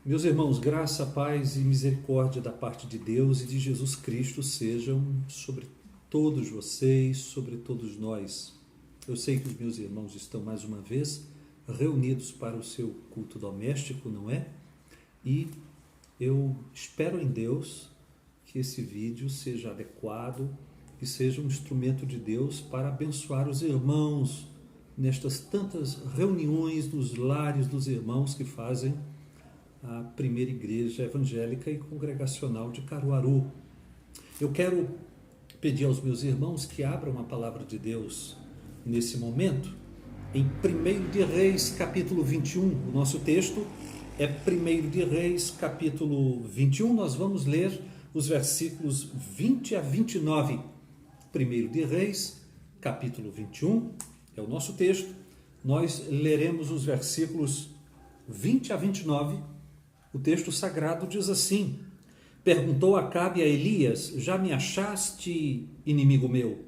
Meus irmãos, graça, paz e misericórdia da parte de Deus e de Jesus Cristo sejam sobre todos vocês, sobre todos nós. Eu sei que os meus irmãos estão mais uma vez reunidos para o seu culto doméstico, não é? E eu espero em Deus que esse vídeo seja adequado e seja um instrumento de Deus para abençoar os irmãos nestas tantas reuniões nos lares dos irmãos que fazem a primeira igreja evangélica e congregacional de Caruaru. Eu quero pedir aos meus irmãos que abram a palavra de Deus nesse momento, em 1 de Reis, capítulo 21. O nosso texto é 1 de Reis, capítulo 21. Nós vamos ler os versículos 20 a 29. 1 de Reis, capítulo 21, é o nosso texto. Nós leremos os versículos 20 a 29. O texto sagrado diz assim: Perguntou Acabe a Elias: Já me achaste, inimigo meu?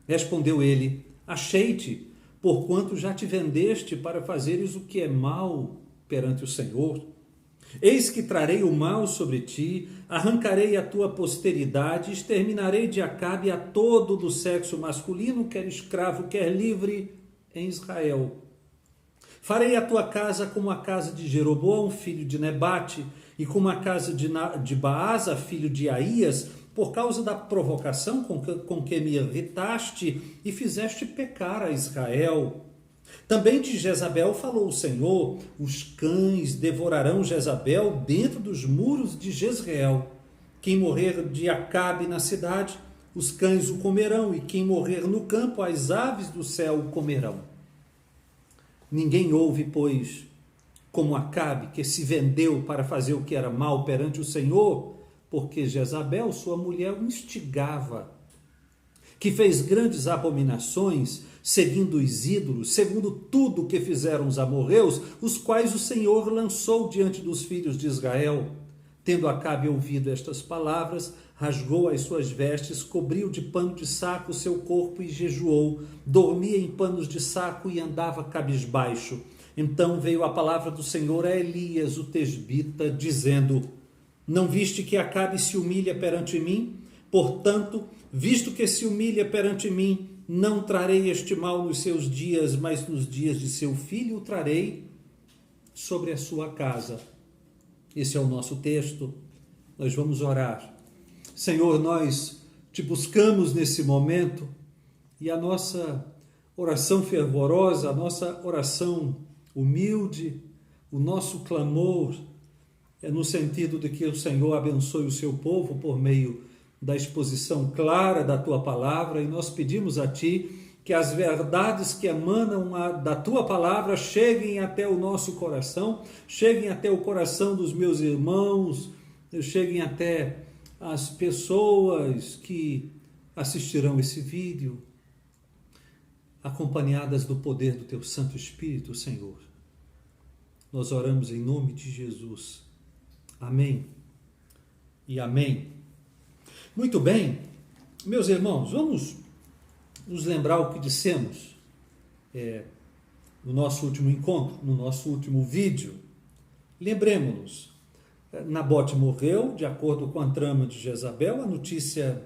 Respondeu ele: Achei-te, porquanto já te vendeste para fazeres o que é mal perante o Senhor. Eis que trarei o mal sobre ti, arrancarei a tua posteridade, exterminarei de Acabe a todo do sexo masculino, quer escravo, quer livre, em Israel. Farei a tua casa como a casa de Jeroboão, filho de Nebate, e como a casa de Baasa, filho de Aías, por causa da provocação com que me irritaste e fizeste pecar a Israel. Também de Jezabel falou o Senhor: os cães devorarão Jezabel dentro dos muros de Jezreel. Quem morrer de Acabe na cidade, os cães o comerão, e quem morrer no campo, as aves do céu o comerão. Ninguém houve, pois, como Acabe, que se vendeu para fazer o que era mal perante o Senhor, porque Jezabel, sua mulher, o instigava, que fez grandes abominações, seguindo os ídolos, segundo tudo o que fizeram os amorreus, os quais o Senhor lançou diante dos filhos de Israel. Tendo Acabe ouvido estas palavras, rasgou as suas vestes, cobriu de pano de saco o seu corpo e jejuou, dormia em panos de saco e andava cabisbaixo. Então veio a palavra do Senhor a Elias, o tesbita, dizendo: Não viste que Acabe se humilha perante mim? Portanto, visto que se humilha perante mim, não trarei este mal nos seus dias, mas nos dias de seu filho o trarei sobre a sua casa. Esse é o nosso texto. Nós vamos orar. Senhor, nós te buscamos nesse momento e a nossa oração fervorosa, a nossa oração humilde, o nosso clamor é no sentido de que o Senhor abençoe o seu povo por meio da exposição clara da tua palavra, e nós pedimos a ti que as verdades que emanam da tua palavra cheguem até o nosso coração, cheguem até o coração dos meus irmãos, cheguem até as pessoas que assistirão esse vídeo, acompanhadas do poder do teu Santo Espírito, Senhor. Nós oramos em nome de Jesus. Amém e amém. Muito bem, meus irmãos, vamos nos lembrar o que dissemos no nosso último encontro, no nosso último vídeo. Lembremos-nos, Nabote morreu, de acordo com a trama de Jezabel. A notícia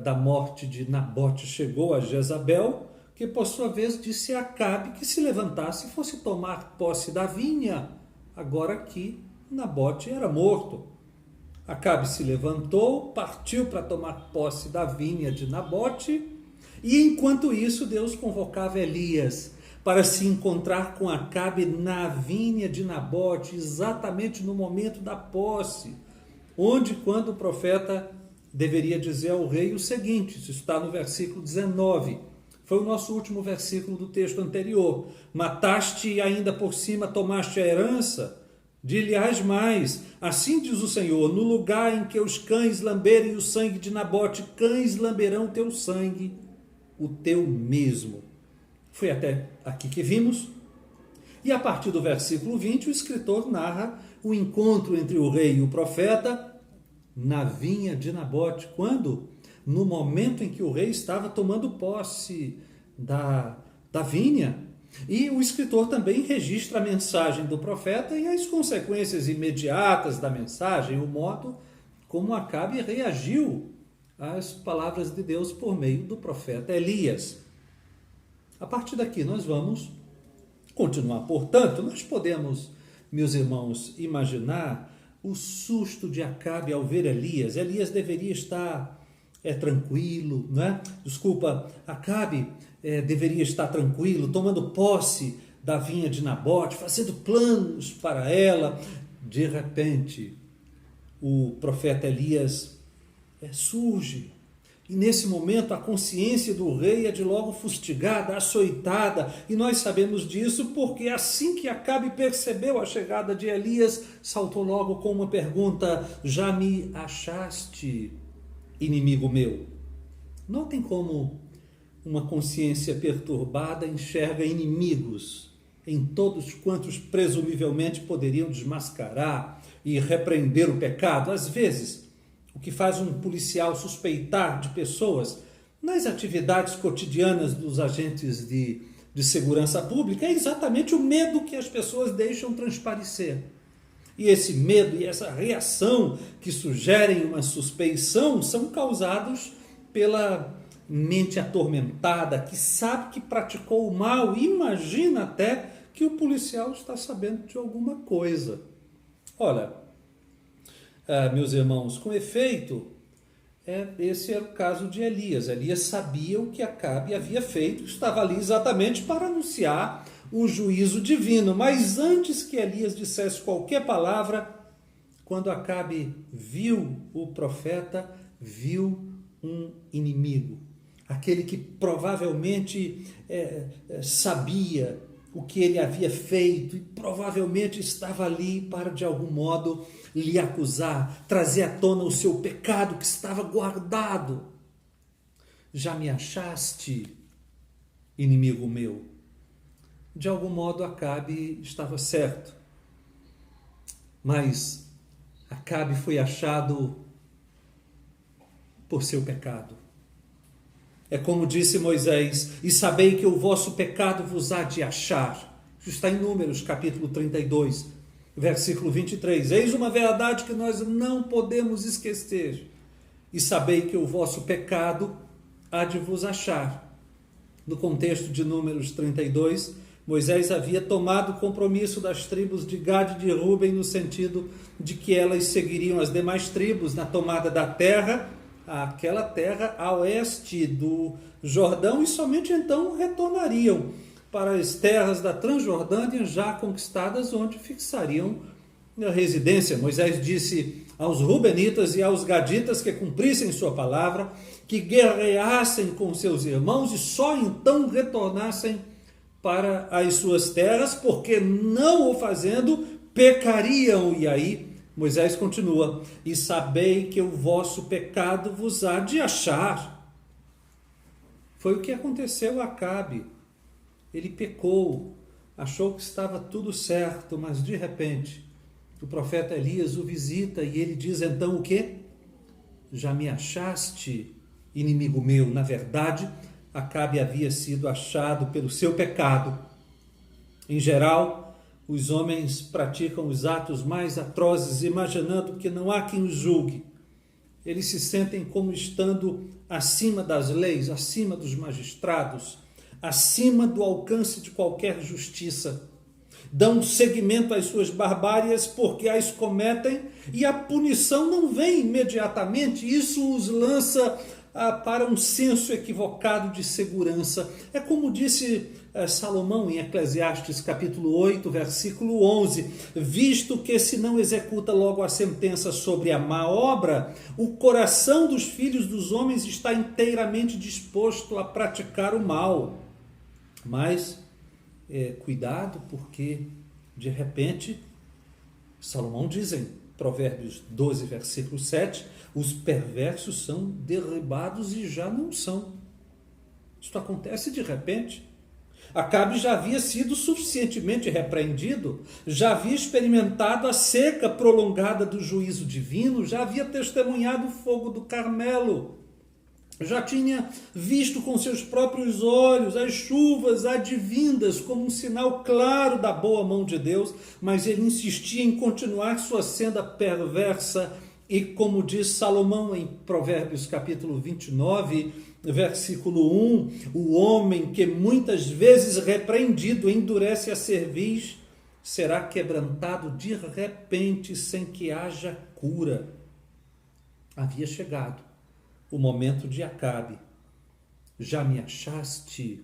da morte de Nabote chegou a Jezabel, que por sua vez disse a Acabe que se levantasse e fosse tomar posse da vinha, agora que Nabote era morto. Acabe se levantou, partiu para tomar posse da vinha de Nabote, e enquanto isso Deus convocava Elias para se encontrar com Acabe na vinha de Nabote, exatamente no momento da posse, onde quando o profeta deveria dizer ao rei o seguinte, isso está no versículo 19, foi o nosso último versículo do texto anterior: Mataste e ainda por cima tomaste a herança? Dir-lhe-ás mais, assim diz o Senhor: no lugar em que os cães lamberem o sangue de Nabote, cães lamberão teu sangue, o teu mesmo. Foi até aqui que vimos. E a partir do versículo 20, o escritor narra o encontro entre o rei e o profeta na vinha de Nabote. Quando? No momento em que o rei estava tomando posse da vinha. E o escritor também registra a mensagem do profeta e as consequências imediatas da mensagem, o modo como Acabe reagiu às palavras de Deus por meio do profeta Elias. A partir daqui nós vamos continuar. Portanto, nós podemos, meus irmãos, imaginar o susto de Acabe ao ver Elias. Elias deveria estar tranquilo, né? Acabe deveria estar tranquilo, tomando posse da vinha de Nabote, fazendo planos para ela. De repente, o profeta Elias surge. E nesse momento a consciência do rei é de logo fustigada, açoitada, e nós sabemos disso porque assim que Acabe percebeu a chegada de Elias, saltou logo com uma pergunta: já me achaste, inimigo meu? Notem como uma consciência perturbada enxerga inimigos em todos quantos presumivelmente poderiam desmascarar e repreender o pecado. Às vezes, o que faz um policial suspeitar de pessoas nas atividades cotidianas dos agentes de segurança pública é exatamente o medo que as pessoas deixam transparecer. E esse medo e essa reação que sugerem uma suspeição são causados pela mente atormentada, que sabe que praticou o mal e imagina até que o policial está sabendo de alguma coisa. Olha, meus irmãos, com efeito, esse era o caso de Elias. Elias sabia o que Acabe havia feito, estava ali exatamente para anunciar o juízo divino. Mas antes que Elias dissesse qualquer palavra, quando Acabe viu o profeta, viu um inimigo. Aquele que provavelmente sabia o que ele havia feito e provavelmente estava ali para, de algum modo, lhe acusar, trazer à tona o seu pecado que estava guardado. Já me achaste, inimigo meu? De algum modo, Acabe estava certo. Mas Acabe foi achado por seu pecado. É como disse Moisés: e sabei que o vosso pecado vos há de achar. Isso está em Números, capítulo 32, versículo 23. Eis uma verdade que nós não podemos esquecer. E sabei que o vosso pecado há de vos achar. No contexto de Números 32, Moisés havia tomado o compromisso das tribos de Gade e de Ruben no sentido de que elas seguiriam as demais tribos na tomada da terra, aquela terra a oeste do Jordão, e somente então retornariam para as terras da Transjordânia já conquistadas, onde fixariam a residência. Moisés disse aos Rubenitas e aos Gaditas que cumprissem sua palavra, que guerreassem com seus irmãos e só então retornassem para as suas terras, porque não o fazendo pecariam. E aí Moisés continua: e sabei que o vosso pecado vos há de achar. Foi o que aconteceu a Acabe. Ele pecou, achou que estava tudo certo, mas de repente o profeta Elias o visita e ele diz então o quê? Já me achaste, inimigo meu? Na verdade, Acabe havia sido achado pelo seu pecado. Em geral, os homens praticam os atos mais atrozes, imaginando que não há quem os julgue. Eles se sentem como estando acima das leis, acima dos magistrados, acima do alcance de qualquer justiça. Dão seguimento às suas barbárias porque as cometem e a punição não vem imediatamente. Isso os lança para um senso equivocado de segurança. É como disse Salomão em Eclesiastes capítulo 8, versículo 11, visto que se não executa logo a sentença sobre a má obra, o coração dos filhos dos homens está inteiramente disposto a praticar o mal. Mas cuidado, porque de repente, Salomão diz em Provérbios 12, versículo 7, os perversos são derribados e já não são. Isto acontece de repente. Acabe já havia sido suficientemente repreendido, já havia experimentado a seca prolongada do juízo divino, já havia testemunhado o fogo do Carmelo. já tinha visto com seus próprios olhos as chuvas advindas como um sinal claro da boa mão de Deus, mas ele insistia em continuar sua senda perversa e, como diz Salomão em Provérbios capítulo 29, versículo 1, o homem que muitas vezes repreendido endurece a cerviz será quebrantado de repente sem que haja cura. Havia chegado o momento de Acabe. Já me achaste,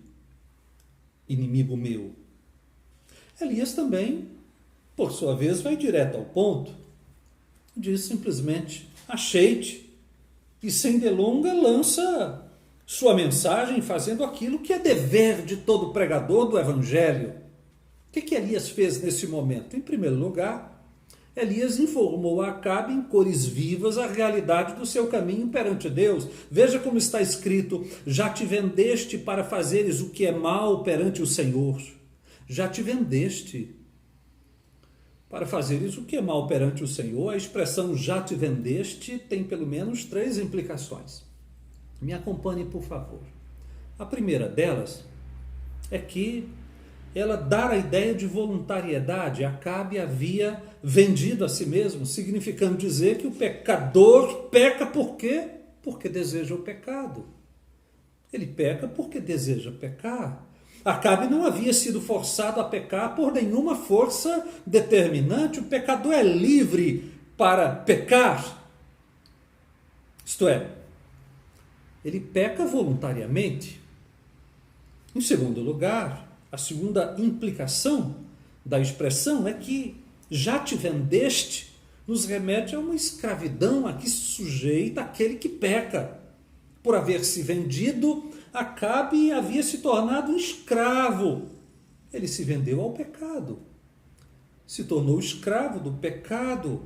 inimigo meu? Elias também, por sua vez, vai direto ao ponto. Diz simplesmente, achei-te. E sem delonga lança sua mensagem fazendo aquilo que é dever de todo pregador do Evangelho. O que Elias fez nesse momento? Em primeiro lugar, Elias informou a Acabe em cores vivas a realidade do seu caminho perante Deus. Veja como está escrito, já te vendeste para fazeres o que é mal perante o Senhor. Já te vendeste para fazeres o que é mal perante o Senhor. A expressão já te vendeste tem pelo menos 3 implicações. Me acompanhe, por favor. A primeira delas é que ela dá a ideia de voluntariedade. Acabe havia vendido a si mesmo, significando dizer que o pecador peca por quê? Porque deseja o pecado. Ele peca porque deseja pecar. Acabe não havia sido forçado a pecar por nenhuma força determinante. O pecador é livre para pecar. Isto é, ele peca voluntariamente. Em segundo lugar, a segunda implicação da expressão é que já te vendeste nos remete a uma escravidão a que se sujeita aquele que peca. Por haver se vendido, Acabe havia se tornado um escravo. Ele se vendeu ao pecado. Se tornou escravo do pecado.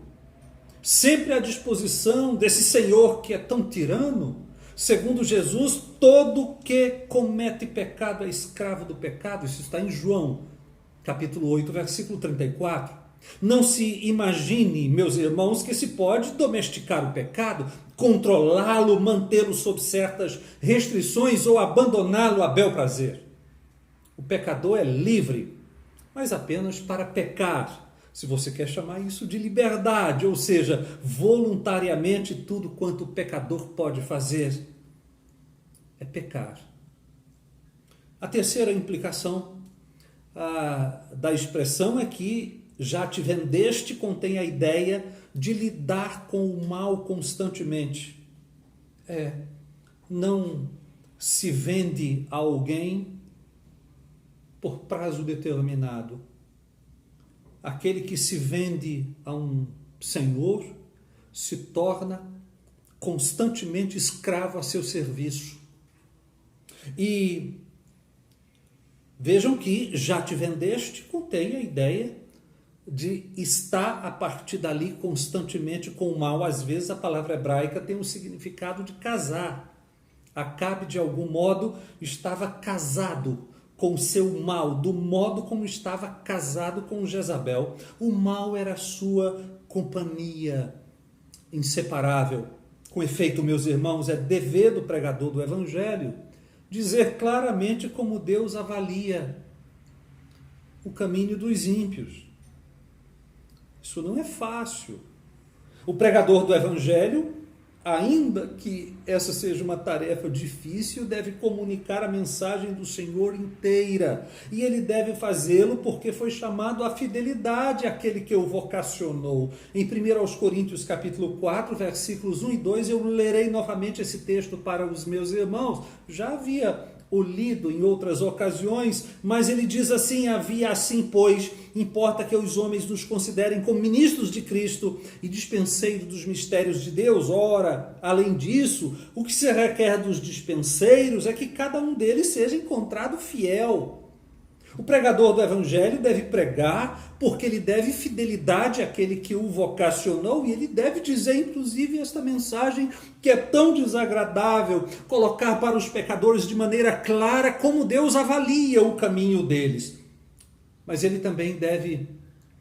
Sempre à disposição desse Senhor que é tão tirano. Segundo Jesus, todo que comete pecado é escravo do pecado. Isso está em João, capítulo 8, versículo 34. Não se imagine, meus irmãos, que se pode domesticar o pecado, controlá-lo, mantê-lo sob certas restrições ou abandoná-lo a bel prazer. O pecador é livre, mas apenas para pecar. Se você quer chamar isso de liberdade, ou seja, voluntariamente tudo quanto o pecador pode fazer é pecar. A terceira implicação da expressão é que já te vendeste contém a ideia de lidar com o mal constantemente. Não se vende a alguém por prazo determinado. Aquele que se vende a um senhor se torna constantemente escravo a seu serviço. E vejam que já te vendeste contém a ideia de estar a partir dali constantemente com o mal. Às vezes a palavra hebraica tem um significado de casar. Acabe, de algum modo, estava casado com o seu mal, do modo como estava casado com Jezabel. O mal era a sua companhia inseparável. Com efeito, meus irmãos, é dever do pregador do Evangelho dizer claramente como Deus avalia o caminho dos ímpios. Isso não é fácil. O pregador do Evangelho, ainda que essa seja uma tarefa difícil, deve comunicar a mensagem do Senhor inteira. E ele deve fazê-lo porque foi chamado à fidelidade àquele que o vocacionou. Em 1 Coríntios capítulo 4, versículos 1 e 2, eu lerei novamente esse texto para os meus irmãos. Já havia o lido em outras ocasiões, mas ele diz assim: havia assim, pois, importa que os homens nos considerem como ministros de Cristo e dispenseiros dos mistérios de Deus. Ora, além disso, o que se requer dos dispenseiros é que cada um deles seja encontrado fiel. O pregador do Evangelho deve pregar porque ele deve fidelidade àquele que o vocacionou, e ele deve dizer, inclusive, esta mensagem que é tão desagradável, colocar para os pecadores de maneira clara como Deus avalia o caminho deles. Mas ele também deve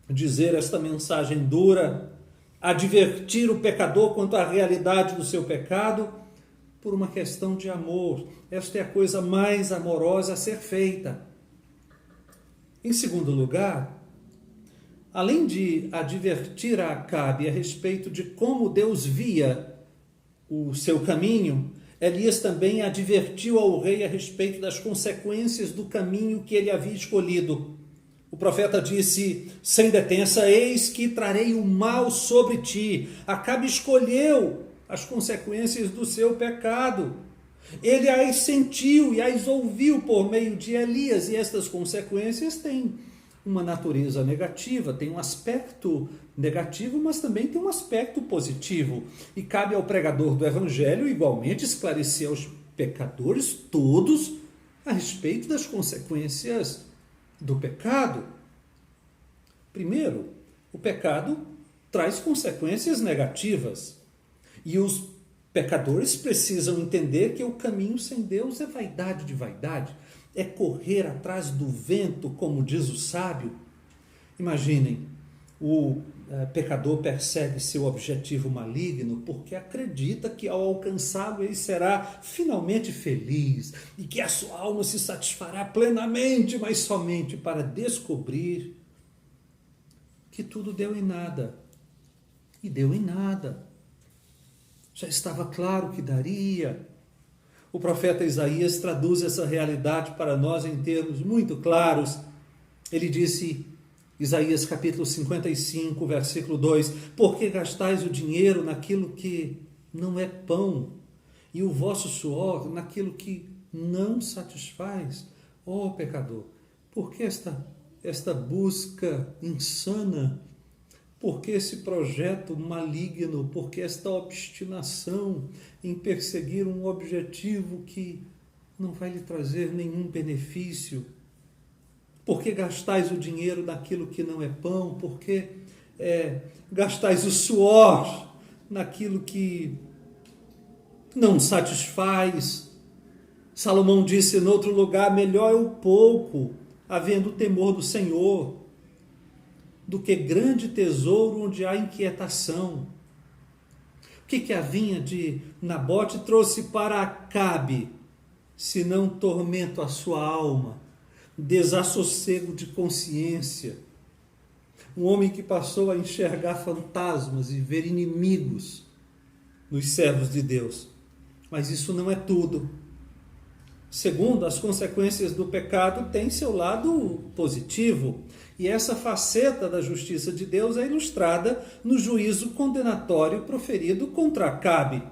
dizer esta mensagem dura, advertir o pecador quanto à realidade do seu pecado, por uma questão de amor. Esta é a coisa mais amorosa a ser feita. Em segundo lugar, além de advertir a Acabe a respeito de como Deus via o seu caminho, Elias também advertiu ao rei a respeito das consequências do caminho que ele havia escolhido. O profeta disse, sem detença, eis que trarei o mal sobre ti. Acabe escolheu as consequências do seu pecado. Ele as sentiu e as ouviu por meio de Elias, e estas consequências têm uma natureza negativa, tem um aspecto negativo, mas também tem um aspecto positivo. E cabe ao pregador do Evangelho, igualmente, esclarecer aos pecadores todos a respeito das consequências do pecado. Primeiro, o pecado traz consequências negativas. E os pecadores precisam entender que o caminho sem Deus é vaidade de vaidade, é correr atrás do vento, como diz o sábio. Imaginem, o pecador persegue seu objetivo maligno porque acredita que ao alcançá-lo ele será finalmente feliz e que a sua alma se satisfará plenamente, mas somente para descobrir que tudo deu em nada. E deu em nada. Já estava claro que daria. O profeta Isaías traduz essa realidade para nós em termos muito claros. Ele disse, Isaías capítulo 55, versículo 2, por que gastais o dinheiro naquilo que não é pão, e o vosso suor naquilo que não satisfaz? Ó pecador, por que esta busca insana? Por que esse projeto maligno? Por que esta obstinação em perseguir um objetivo que não vai lhe trazer nenhum benefício? Por que gastais o dinheiro naquilo que não é pão? Por que gastais o suor naquilo que não satisfaz? Salomão disse em outro lugar, melhor é o pouco, havendo temor do Senhor, do que grande tesouro onde há inquietação. O que a vinha de Nabote trouxe para Acabe, senão tormento à sua alma, desassossego de consciência? Um homem que passou a enxergar fantasmas e ver inimigos nos servos de Deus. Mas isso não é tudo. Segundo, as consequências do pecado têm seu lado positivo. E essa faceta da justiça de Deus é ilustrada no juízo condenatório proferido contra Acabe.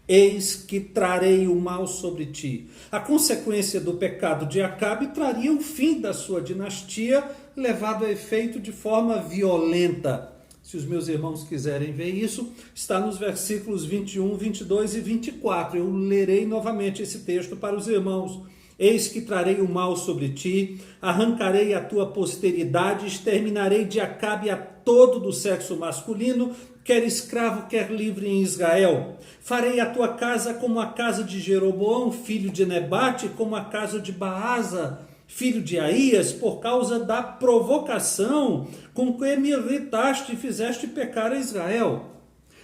Eis que trarei o mal sobre ti. A consequência do pecado de Acabe traria o fim da sua dinastia, levado a efeito de forma violenta. Se os meus irmãos quiserem ver isso, está nos versículos 21, 22 e 24. Eu lerei novamente esse texto para os irmãos. Eis que trarei o mal sobre ti, arrancarei a tua posteridade, exterminarei de Acabe a todo do sexo masculino, quer escravo, quer livre em Israel. Farei a tua casa como a casa de Jeroboão, filho de Nebate, como a casa de Baasa, filho de Aías, por causa da provocação com que me irritaste e fizeste pecar a Israel.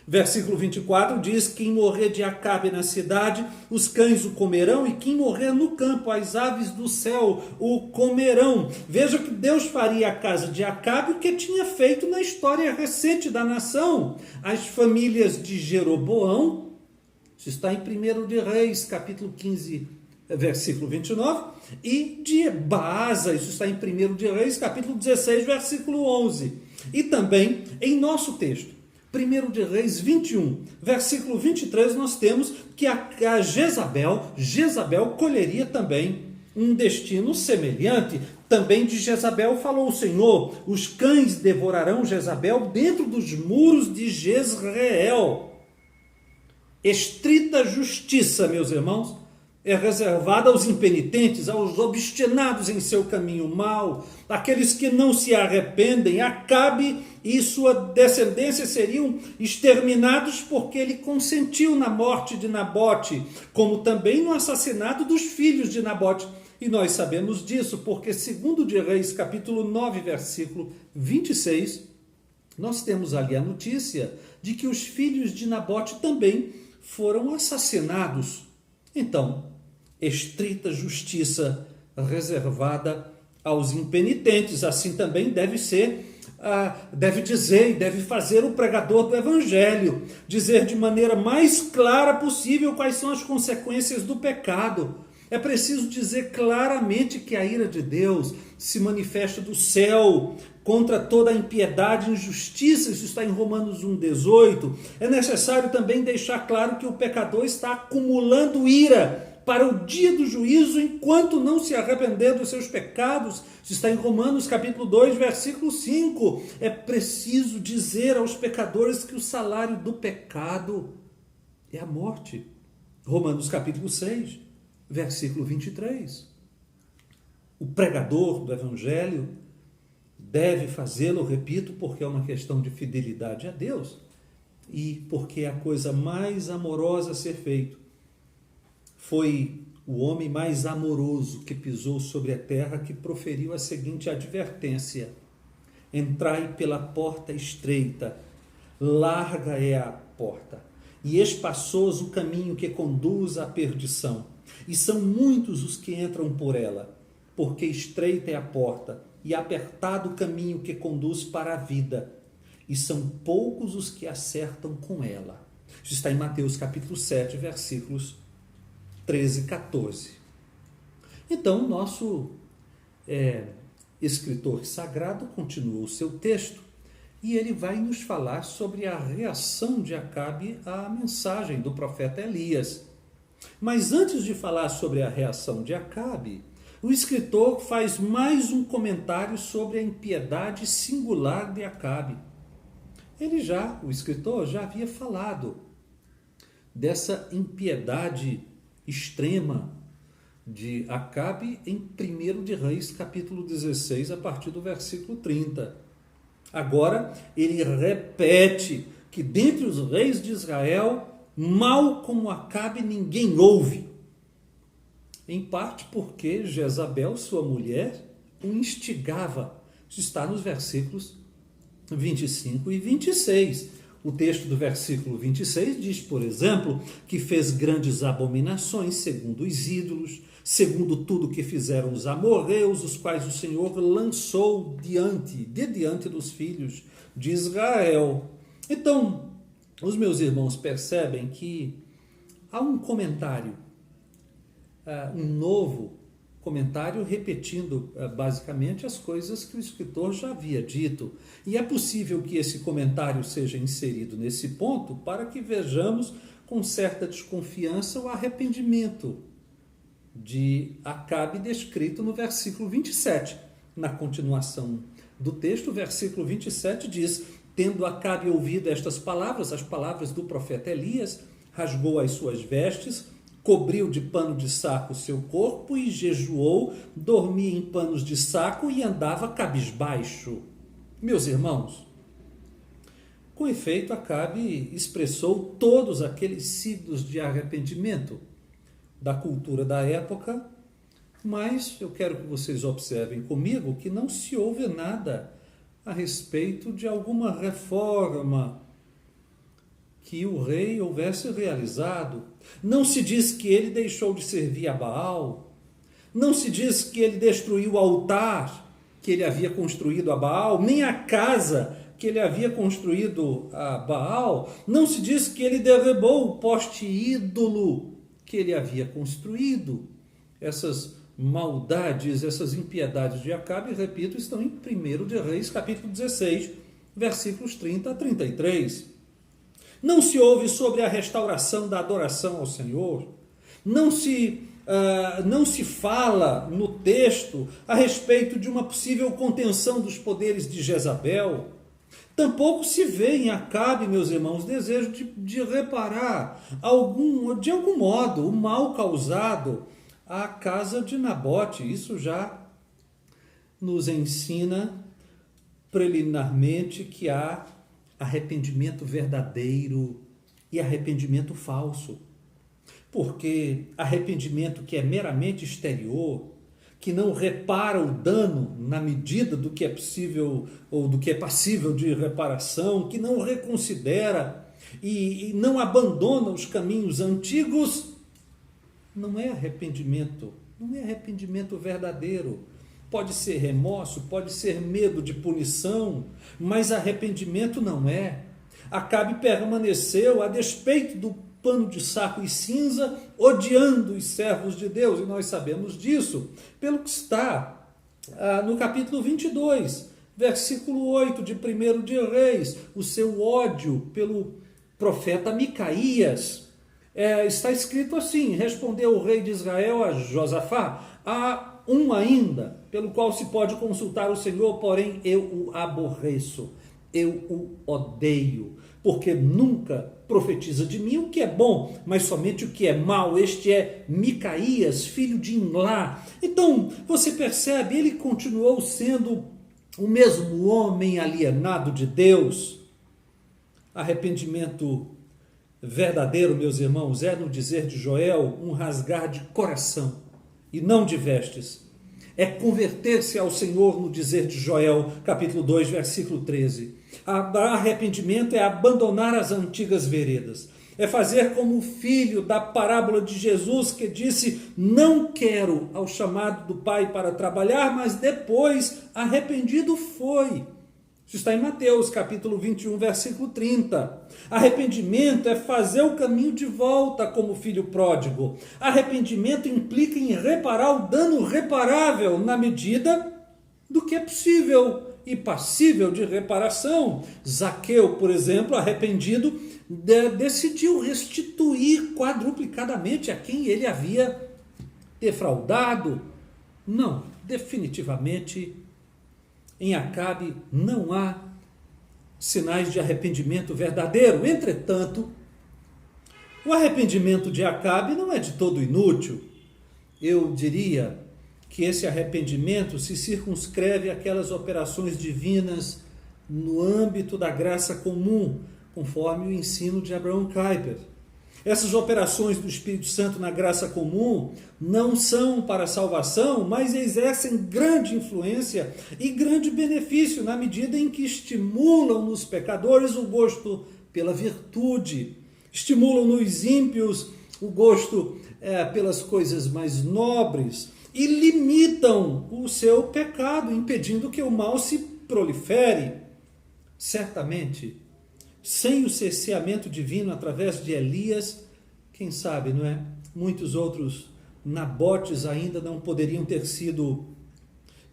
Versículo 24 diz, quem morrer de Acabe na cidade, os cães o comerão, e quem morrer no campo, as aves do céu o comerão. Veja que Deus faria a casa de Acabe o que tinha feito na história recente da nação. As famílias de Jeroboão, isso está em 1 de Reis, capítulo 15, versículo 29, e de Baasa, isso está em 1 de Reis, capítulo 16, versículo 11. E também em nosso texto, 1 de Reis 21, versículo 23, nós temos que a Jezabel colheria também um destino semelhante. Também de Jezabel falou o Senhor, os cães devorarão Jezabel dentro dos muros de Jezreel. Estrita justiça, meus irmãos, é reservada aos impenitentes, aos obstinados em seu caminho mau, aqueles que não se arrependem. Acabe e sua descendência seriam exterminados porque ele consentiu na morte de Nabote, como também no assassinato dos filhos de Nabote. E nós sabemos disso porque, segundo de Reis, capítulo 9, versículo 26, nós temos ali a notícia de que os filhos de Nabote também foram assassinados. Então, estrita justiça reservada aos impenitentes, assim também deve dizer e deve fazer o pregador do Evangelho, dizer de maneira mais clara possível quais são as consequências do pecado. É preciso dizer claramente que a ira de Deus se manifesta do céu contra toda a impiedade e injustiça, isso está em Romanos 1,18. É necessário também deixar claro que o pecador está acumulando ira para o dia do juízo, enquanto não se arrepender dos seus pecados. Isso está em Romanos capítulo 2, versículo 5. É preciso dizer aos pecadores que o salário do pecado é a morte. Romanos capítulo 6, versículo 23. O pregador do Evangelho deve fazê-lo, repito, porque é uma questão de fidelidade a Deus e porque é a coisa mais amorosa a ser feito. Foi o homem mais amoroso que pisou sobre a terra que proferiu a seguinte advertência: entrai pela porta estreita, larga é a porta, e espaçoso o caminho que conduz à perdição, e são muitos os que entram por ela, porque estreita é a porta, e apertado o caminho que conduz para a vida, e são poucos os que acertam com ela. Isso está em Mateus capítulo 7, versículos 13 e 14. Então, nosso escritor sagrado continua o seu texto e ele vai nos falar sobre a reação de Acabe à mensagem do profeta Elias. Mas antes de falar sobre a reação de Acabe, o escritor faz mais um comentário sobre a impiedade singular de Acabe. O escritor já havia falado dessa impiedade extrema de Acabe em 1 de Reis, capítulo 16, a partir do versículo 30. Agora, ele repete que dentre os reis de Israel, mal como Acabe ninguém houve. Em parte porque Jezabel, sua mulher, o instigava. Isso está nos versículos 25 e 26. O texto do versículo 26 diz, por exemplo, que fez grandes abominações segundo os ídolos, segundo tudo que fizeram os amorreus, os quais o Senhor lançou diante dos filhos de Israel. Então, os meus irmãos percebem que há um comentário, um novo comentário repetindo basicamente as coisas que o escritor já havia dito. E é possível que esse comentário seja inserido nesse ponto para que vejamos com certa desconfiança o arrependimento de Acabe descrito no versículo 27. Na continuação do texto, o versículo 27 diz: tendo Acabe ouvido estas palavras, as palavras do profeta Elias, rasgou as suas vestes, cobriu de pano de saco o seu corpo e jejuou, dormia em panos de saco e andava cabisbaixo. Meus irmãos, com efeito, Acabe expressou todos aqueles signos de arrependimento da cultura da época, mas eu quero que vocês observem comigo que não se ouve nada a respeito de alguma reforma que o rei houvesse realizado. Não se diz que ele deixou de servir a Baal, não se diz que ele destruiu o altar que ele havia construído a Baal, nem a casa que ele havia construído a Baal, não se diz que ele derrubou o poste ídolo que ele havia construído. Essas maldades, essas impiedades de Acabe, repito, estão em 1 de Reis, capítulo 16, versículos 30 a 33. Não se ouve sobre a restauração da adoração ao Senhor, não se fala no texto a respeito de uma possível contenção dos poderes de Jezabel. Tampouco se vê em Acabe, meus irmãos, desejo de reparar de algum modo o mal causado à casa de Nabote. Isso já nos ensina preliminarmente que há arrependimento verdadeiro e arrependimento falso. Porque arrependimento que é meramente exterior, que não repara o dano na medida do que é possível ou do que é passível de reparação, que não reconsidera e não abandona os caminhos antigos, não é arrependimento, não é arrependimento verdadeiro. Pode ser remorso, pode ser medo de punição, mas arrependimento não é. Acabe permaneceu a despeito do pano de saco e cinza, odiando os servos de Deus, e nós sabemos disso, pelo que está no capítulo 22, versículo 8 de 1 de Reis, o seu ódio pelo profeta Micaías. Está escrito assim: respondeu o rei de Israel a Josafá: há um ainda, pelo qual se pode consultar o Senhor, porém eu o aborreço, eu o odeio, porque nunca profetiza de mim o que é bom, mas somente o que é mal. Este é Micaías, filho de Imlá. Então, você percebe, ele continuou sendo o mesmo homem alienado de Deus. Arrependimento verdadeiro, meus irmãos, é, no dizer de Joel, um rasgar de coração e não de vestes. É converter-se ao Senhor, no dizer de Joel, capítulo 2, versículo 13. Arrependimento é abandonar as antigas veredas. É fazer como o filho da parábola de Jesus, que disse: não quero ao chamado do pai para trabalhar, mas depois arrependido foi. Isso está em Mateus, capítulo 21, versículo 30. Arrependimento é fazer o caminho de volta como filho pródigo. Arrependimento implica em reparar o dano reparável na medida do que é possível e passível de reparação. Zaqueu, por exemplo, arrependido, decidiu restituir quadruplicadamente a quem ele havia defraudado. Não, definitivamente, em Acabe não há sinais de arrependimento verdadeiro. Entretanto, o arrependimento de Acabe não é de todo inútil. Eu diria que esse arrependimento se circunscreve àquelas operações divinas no âmbito da graça comum, conforme o ensino de Abraham Kuyper. Essas operações do Espírito Santo na graça comum não são para a salvação, mas exercem grande influência e grande benefício na medida em que estimulam nos pecadores o gosto pela virtude, estimulam nos ímpios o gosto pelas coisas mais nobres e limitam o seu pecado, impedindo que o mal se prolifere. Certamente, sem o cerceamento divino através de Elias, quem sabe, não é? Muitos outros nabotes ainda não poderiam ter sido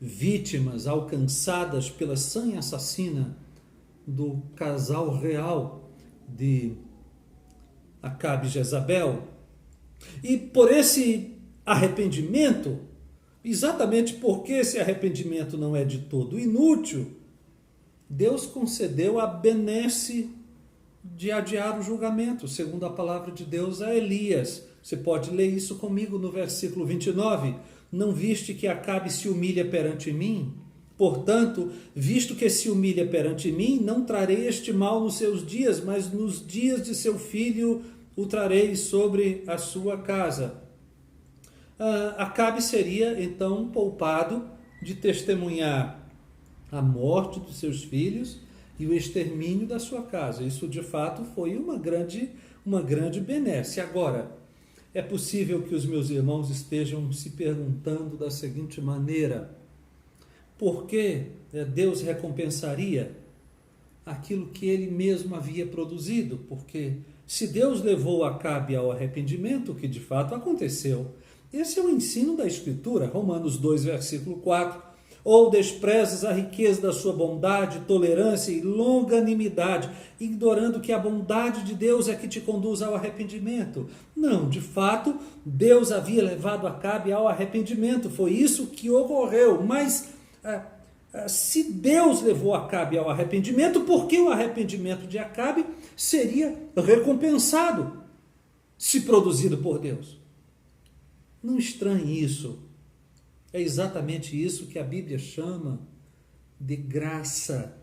vítimas alcançadas pela sanha assassina do casal real de Acabe e Jezabel. E por esse arrependimento, exatamente porque esse arrependimento não é de todo inútil, Deus concedeu a benesse de adiar o julgamento, segundo a palavra de Deus a Elias. Você pode ler isso comigo no versículo 29. Não viste que Acabe se humilha perante mim? Portanto, visto que se humilha perante mim, não trarei este mal nos seus dias, mas nos dias de seu filho o trarei sobre a sua casa. Acabe seria, então, poupado de testemunhar a morte dos seus filhos e o extermínio da sua casa. Isso, de fato, foi uma grande benesse. Agora, é possível que os meus irmãos estejam se perguntando da seguinte maneira: por que Deus recompensaria aquilo que ele mesmo havia produzido? Porque se Deus levou Acabe ao arrependimento, o que de fato aconteceu, esse é o ensino da Escritura, Romanos 2, versículo 4. Ou desprezas a riqueza da sua bondade, tolerância e longanimidade, ignorando que a bondade de Deus é que te conduz ao arrependimento. Não, de fato, Deus havia levado Acabe ao arrependimento, foi isso que ocorreu. Mas se Deus levou Acabe ao arrependimento, por que o arrependimento de Acabe seria recompensado se produzido por Deus? Não estranhe isso. É exatamente isso que a Bíblia chama de graça.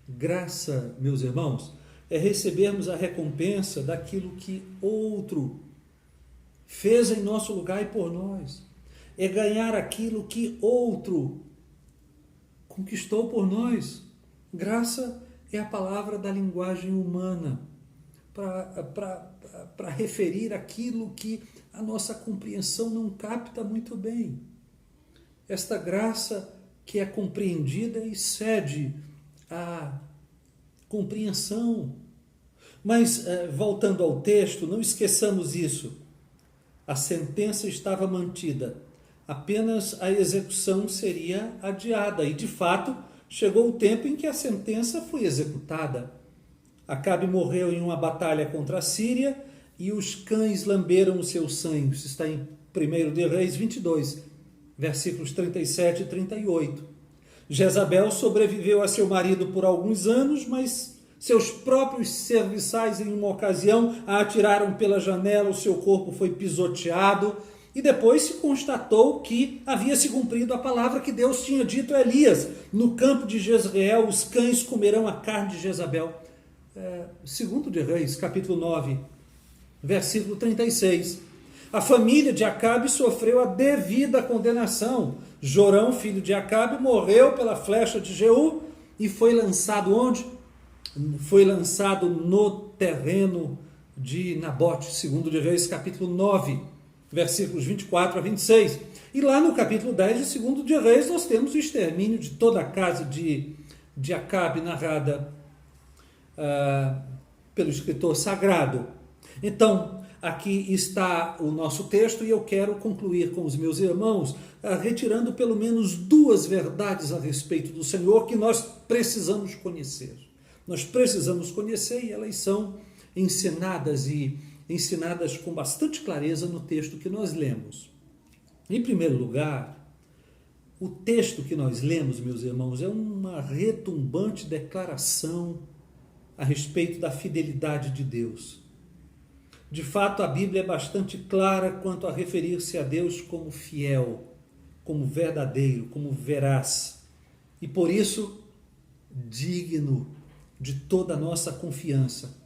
Graça, meus irmãos, é recebermos a recompensa daquilo que outro fez em nosso lugar e por nós. é ganhar aquilo que outro conquistou por nós. Graça é a palavra da linguagem humana para referir aquilo que a nossa compreensão não capta muito bem. Esta graça que é compreendida excede a compreensão. Mas, voltando ao texto, não esqueçamos isso. A sentença estava mantida, apenas a execução seria adiada. E, de fato, chegou o tempo em que a sentença foi executada. Acabe morreu em uma batalha contra a Síria e os cães lamberam o seu sangue. Isso está em 1 de Reis 22, versículos 37 e 38. Jezabel sobreviveu a seu marido por alguns anos, mas seus próprios serviçais, em uma ocasião, a atiraram pela janela, o seu corpo foi pisoteado, e depois se constatou que havia se cumprido a palavra que Deus tinha dito a Elias: no campo de Jezreel os cães comerão a carne de Jezabel. 2 de Reis, capítulo 9, versículo 36. A família de Acabe sofreu a devida condenação. Jorão, filho de Acabe, morreu pela flecha de Jeú e foi lançado onde? Foi lançado no terreno de Nabote. 2 de Reis, capítulo 9, versículos 24 a 26. E lá no capítulo 10 de 2 de Reis nós temos o extermínio de toda a casa de Acabe, narrada pelo escritor sagrado. Então, aqui está o nosso texto e eu quero concluir com os meus irmãos, retirando pelo menos duas verdades a respeito do Senhor que nós precisamos conhecer. Nós precisamos conhecer e elas são ensinadas com bastante clareza no texto que nós lemos. Em primeiro lugar, o texto que nós lemos, meus irmãos, é uma retumbante declaração a respeito da fidelidade de Deus. De fato, a Bíblia é bastante clara quanto a referir-se a Deus como fiel, como verdadeiro, como veraz, e por isso digno de toda a nossa confiança.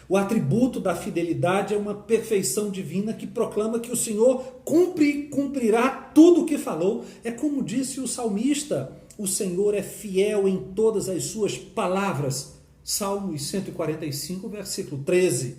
O atributo da fidelidade é uma perfeição divina que proclama que o Senhor cumpre e cumprirá tudo o que falou. É como disse o salmista: o Senhor é fiel em todas as suas palavras. Salmos 145, versículo 13.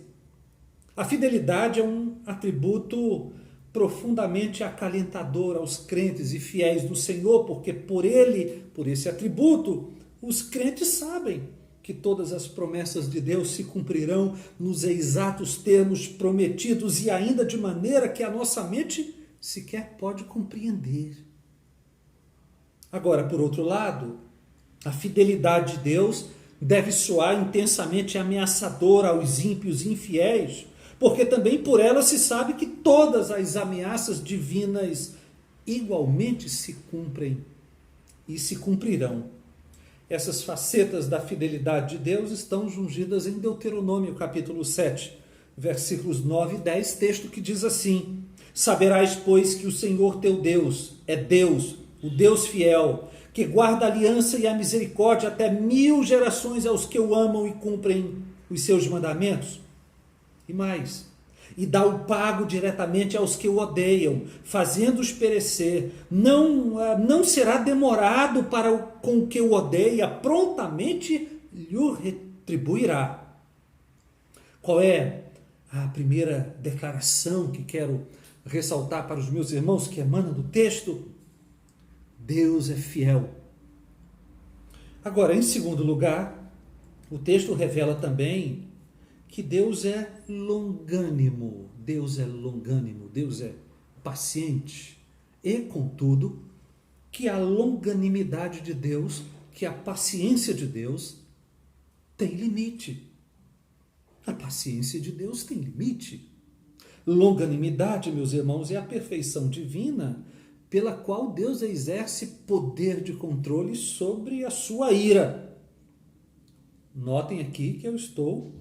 A fidelidade é um atributo profundamente acalentador aos crentes e fiéis do Senhor, porque por esse atributo, os crentes sabem que todas as promessas de Deus se cumprirão nos exatos termos prometidos e ainda de maneira que a nossa mente sequer pode compreender. Agora, por outro lado, a fidelidade de Deus deve soar intensamente ameaçadora aos ímpios e infiéis, porque também por ela se sabe que todas as ameaças divinas igualmente se cumprem e se cumprirão. Essas facetas da fidelidade de Deus estão jungidas em Deuteronômio, capítulo 7, versículos 9 e 10, texto que diz assim: saberás, pois, que o Senhor teu Deus é Deus, o Deus fiel, que guarda a aliança e a misericórdia até 1000 gerações aos que o amam e cumprem os seus mandamentos. E mais, e dá o pago diretamente aos que o odeiam, fazendo-os perecer. Não será demorado para com o que o odeia, prontamente lhe retribuirá. Qual é a primeira declaração que quero ressaltar para os meus irmãos, que emana do texto? Deus é fiel. Agora, em segundo lugar, o texto revela também que Deus é longânimo, Deus é paciente, e, contudo, que a longanimidade de Deus, que a paciência de Deus tem limite. A paciência de Deus tem limite. Longanimidade, meus irmãos, é a perfeição divina pela qual Deus exerce poder de controle sobre a sua ira. Notem aqui que eu estou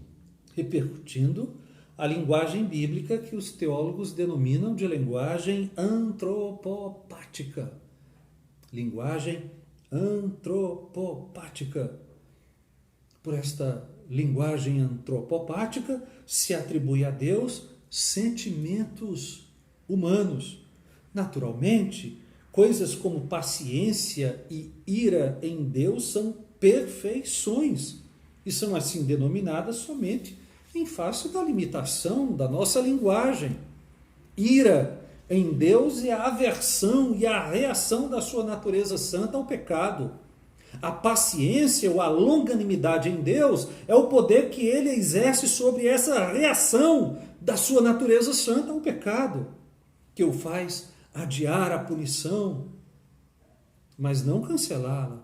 repercutindo a linguagem bíblica que os teólogos denominam de linguagem antropopática. Linguagem antropopática. Por esta linguagem antropopática se atribui a Deus sentimentos humanos. Naturalmente, coisas como paciência e ira em Deus são perfeições e são assim denominadas somente em face da limitação da nossa linguagem. Ira em Deus é a aversão e a reação da sua natureza santa ao pecado. A paciência ou a longanimidade em Deus é o poder que ele exerce sobre essa reação da sua natureza santa ao pecado, que o faz adiar a punição, mas não cancelá-la.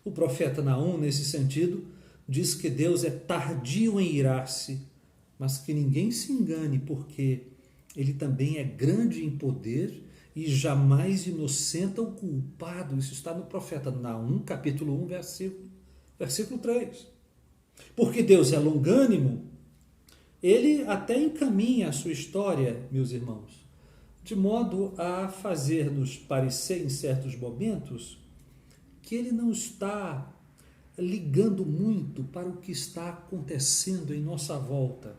O profeta Naum, nesse sentido, diz que Deus é tardio em irar-se, mas que ninguém se engane, porque ele também é grande em poder e jamais inocenta o culpado. Isso está no profeta Naum, capítulo 1, versículo 3. Porque Deus é longânimo, ele até encaminha a sua história, meus irmãos, de modo a fazer-nos parecer em certos momentos que ele não está ligando muito para o que está acontecendo em nossa volta.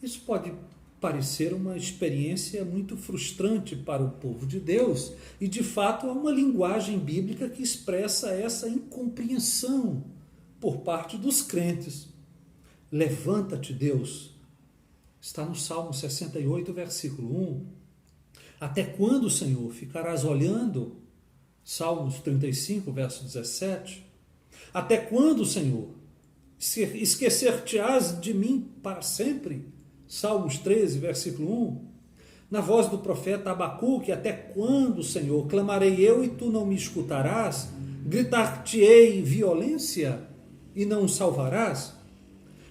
Isso pode parecer uma experiência muito frustrante para o povo de Deus, e de fato há uma linguagem bíblica que expressa essa incompreensão por parte dos crentes. Levanta-te, Deus, está no Salmo 68, versículo 1. Até quando, Senhor, ficarás olhando? Salmos 35, verso 17. Até quando, Senhor, esquecer-te-ás de mim para sempre? Salmos 13, versículo 1. Na voz do profeta Abacuque, até quando, Senhor, clamarei eu e tu não me escutarás? Gritar-te-ei violência e não o salvarás?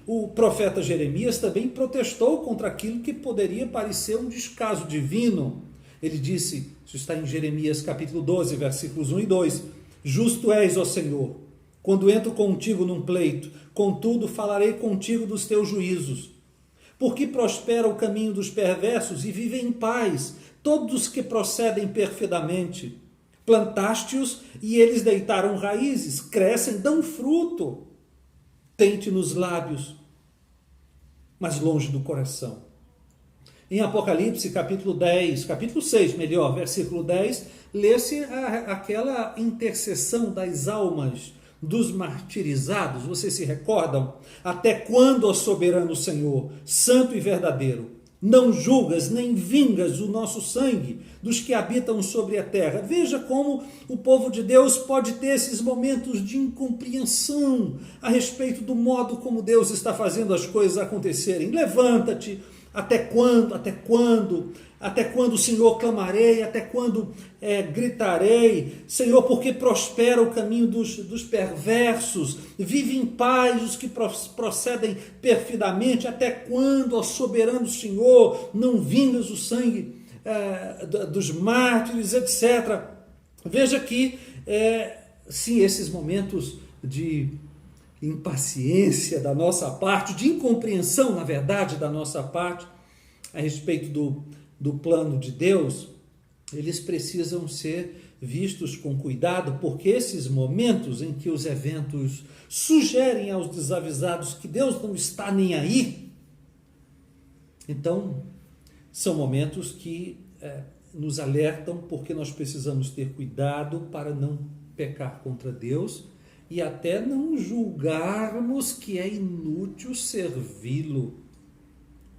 O profeta Jeremias também protestou contra aquilo que poderia parecer um descaso divino. Ele disse, isso está em Jeremias capítulo 12, versículos 1 e 2, justo és, ó Senhor, quando entro contigo num pleito, contudo falarei contigo dos teus juízos. Porque prospera o caminho dos perversos e vivem em paz todos que procedem perfidamente. Plantaste-os e eles deitaram raízes, crescem, dão fruto. Tente nos lábios, mas longe do coração. Em Apocalipse, capítulo 6, versículo 10, lê-se aquela intercessão das almas dos martirizados. Vocês se recordam? Até quando, ó soberano Senhor, santo e verdadeiro, não julgas nem vingas o nosso sangue dos que habitam sobre a terra? Veja como o povo de Deus pode ter esses momentos de incompreensão a respeito do modo como Deus está fazendo as coisas acontecerem. Levanta-te. Até quando? Até quando? Até quando, Senhor, clamarei? Até quando gritarei? Senhor, porque prospera o caminho dos perversos, vive em paz os que procedem perfidamente. Até quando, ó soberano Senhor, não vingas o sangue dos mártires, etc. Veja que, sim, esses momentos de impaciência da nossa parte, de incompreensão, na verdade, da nossa parte, a respeito do plano de Deus, eles precisam ser vistos com cuidado, porque esses momentos em que os eventos sugerem aos desavisados que Deus não está nem aí, então são momentos que nos alertam, porque nós precisamos ter cuidado para não pecar contra Deus e até não julgarmos que é inútil servi-lo.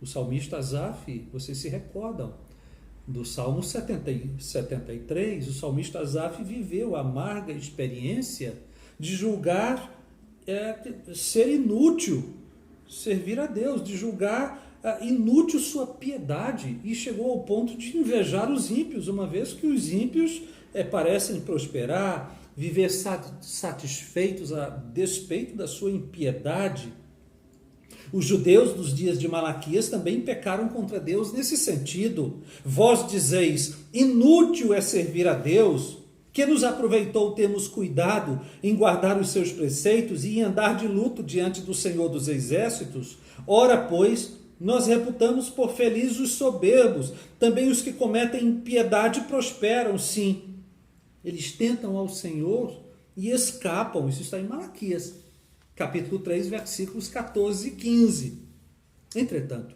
O salmista Asaf, vocês se recordam, do Salmo 73, o salmista Asaf viveu a amarga experiência de julgar ser inútil servir a Deus, de julgar inútil sua piedade, e chegou ao ponto de invejar os ímpios, uma vez que os ímpios parecem prosperar, viver satisfeitos a despeito da sua impiedade. Os judeus dos dias de Malaquias também pecaram contra Deus nesse sentido. Vós dizeis, inútil é servir a Deus, que nos aproveitou termos cuidado em guardar os seus preceitos e em andar de luto diante do Senhor dos Exércitos. Ora, pois, nós reputamos por felizes os soberbos, também os que cometem impiedade prosperam, sim. Eles tentam ao Senhor e escapam. Isso está em Malaquias, capítulo 3, versículos 14 e 15. Entretanto,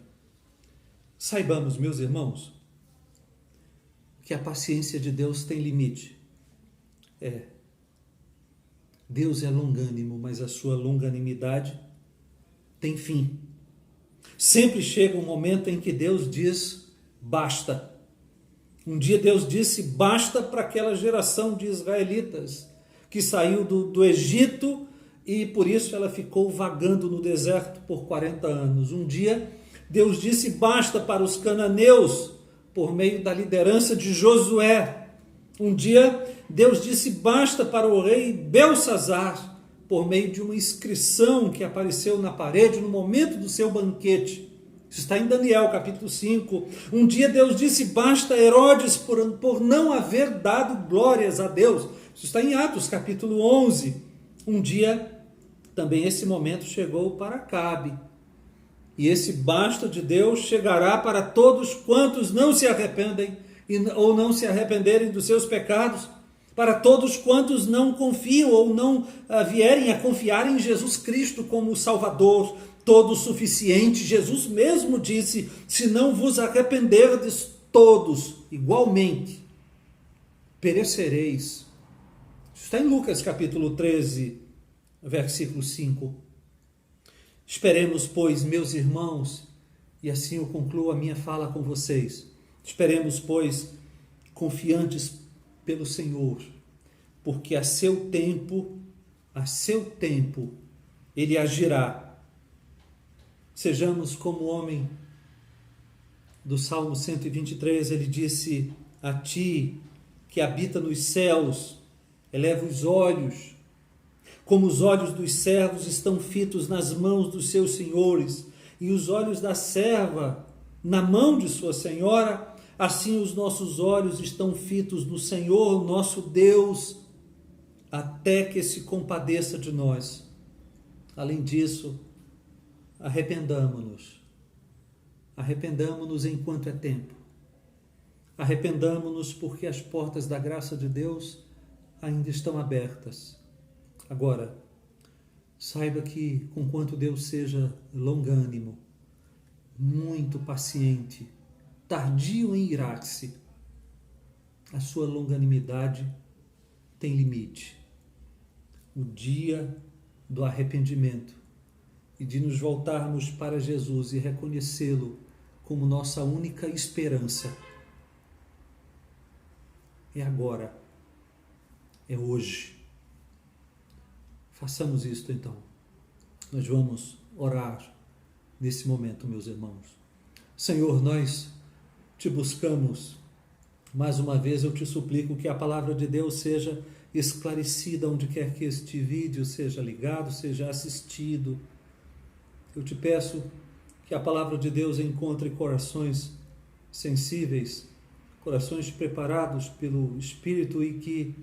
saibamos, meus irmãos, que a paciência de Deus tem limite. Deus é longânimo, mas a sua longanimidade tem fim. Sempre chega um momento em que Deus diz basta. Um dia Deus disse basta para aquela geração de israelitas que saiu do Egito e por isso ela ficou vagando no deserto por 40 anos. Um dia Deus disse basta para os cananeus por meio da liderança de Josué. Um dia Deus disse basta para o rei Belsazar por meio de uma inscrição que apareceu na parede no momento do seu banquete. Isso está em Daniel, capítulo 5. Um dia Deus disse basta a Herodes por não haver dado glórias a Deus. Isso está em Atos, capítulo 11. Um dia também esse momento chegou para Acabe. E esse basta de Deus chegará para todos quantos não se arrependem ou não se arrependerem dos seus pecados, para todos quantos não confiam ou não vierem a confiar em Jesus Cristo como o Salvador, todo suficiente. Jesus mesmo disse, se não vos arrependerdes todos, igualmente, perecereis. Isso está em Lucas capítulo 13, versículo 5. Esperemos, pois, meus irmãos, e assim eu concluo a minha fala com vocês, esperemos, pois, confiantes pelo Senhor, porque a seu tempo, Ele agirá. Sejamos como o homem do Salmo 123, ele disse, a ti que habita nos céus, eleva os olhos, como os olhos dos servos estão fitos nas mãos dos seus senhores, e os olhos da serva na mão de sua senhora, assim os nossos olhos estão fitos no Senhor, nosso Deus, até que se compadeça de nós. Além disso, arrependamo-nos enquanto é tempo. Arrependamo-nos porque as portas da graça de Deus ainda estão abertas. Agora, saiba que, conquanto Deus seja longânimo, muito paciente, tardio em irar-se, a sua longanimidade tem limite. O dia do arrependimento e de nos voltarmos para Jesus e reconhecê-lo como nossa única esperança é agora, é hoje. Façamos isto então. Nós vamos orar nesse momento, meus irmãos. Senhor, nós te buscamos. Mais uma vez eu te suplico que a palavra de Deus seja esclarecida onde quer que este vídeo seja ligado, seja assistido. Eu te peço que a palavra de Deus encontre corações sensíveis, corações preparados pelo Espírito e que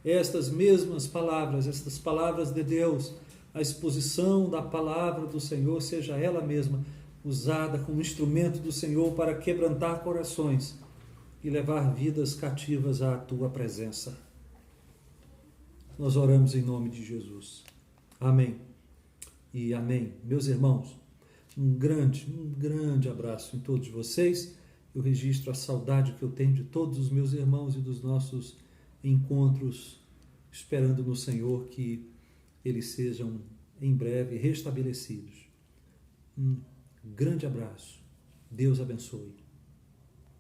estas mesmas palavras, estas palavras de Deus, a exposição da palavra do Senhor, seja ela mesma usada como instrumento do Senhor para quebrantar corações e levar vidas cativas à tua presença. Nós oramos em nome de Jesus. Amém e amém. Meus irmãos, um grande abraço em todos vocês. Eu registro a saudade que eu tenho de todos os meus irmãos e dos nossos encontros, esperando no Senhor que eles sejam em breve restabelecidos. Um grande abraço. Deus abençoe.